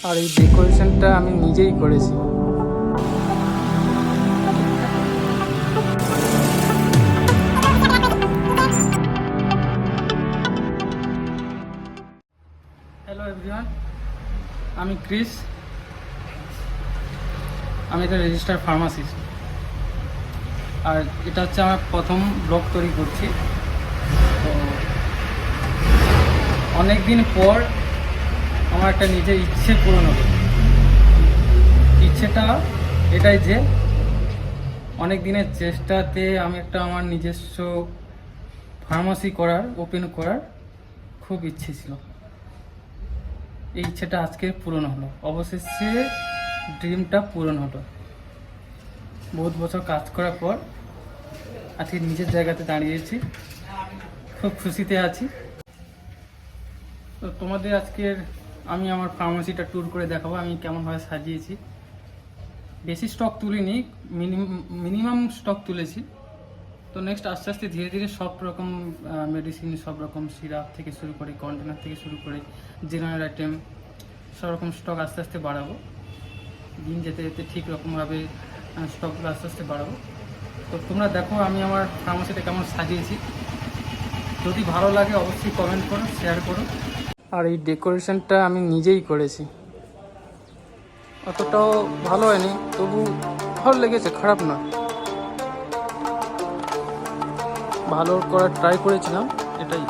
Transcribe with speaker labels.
Speaker 1: আর এই ডেকোরেশনটা আমি নিজেই করেছি। হ্যালো এভরিওয়ান, আমি ক্রিস। আমি একটা রেজিস্টার্ড ফার্মাসিস্ট। আর এটা হচ্ছে আমার প্রথম ব্লগ তৈরি করছি। তো অনেক দিন পর আমার একটা নিজের ইচ্ছে পূরণ হলো। ইচ্ছেটা এটাই যে অনেক দিনের চেষ্টাতে আমি একটা আমার নিজস্ব ফার্মাসি ওপেন করার খুব ইচ্ছে ছিল। এই ইচ্ছেটা আজকে পূরণ হলো, অবশেষে ড্রিমটা পূরণ হলো। বহুত বছর কাজ করার পর আজকে নিজের জায়গাতে দাঁড়িয়েছি, খুব খুশিতে আছি। তো তোমাদের আজকের আমি আমার ফার্মাসিটা ট্যুর করে দেখাবো আমি কেমনভাবে সাজিয়েছি। বেশি স্টক তুলিনি, মিনিমাম স্টক তুলেছি। তো নেক্সট আস্তে আস্তে ধীরে ধীরে সব রকম মেডিসিন, সব রকম সিরাপ থেকে শুরু করে, কন্টেনার থেকে শুরু করে জেনারেল আইটেম, সব রকম স্টক আস্তে আস্তে বাড়াবো। দিন যেতে যেতে ঠিক রকমভাবে স্টকগুলো আস্তে আস্তে বাড়াবো। তো তোমরা দেখো আমি আমার ফার্মাসিটা কেমন সাজিয়েছি। যদি ভালো লাগে অবশ্যই কমেন্ট করো, শেয়ার করো। আর এই ডেকোরেশনটা আমি নিজেই করেছি। অতটাও ভালো হয়নি, তবু ভালো লেগেছে, খারাপ না। ভালো করার ট্রাই করেছিলাম, এটাই।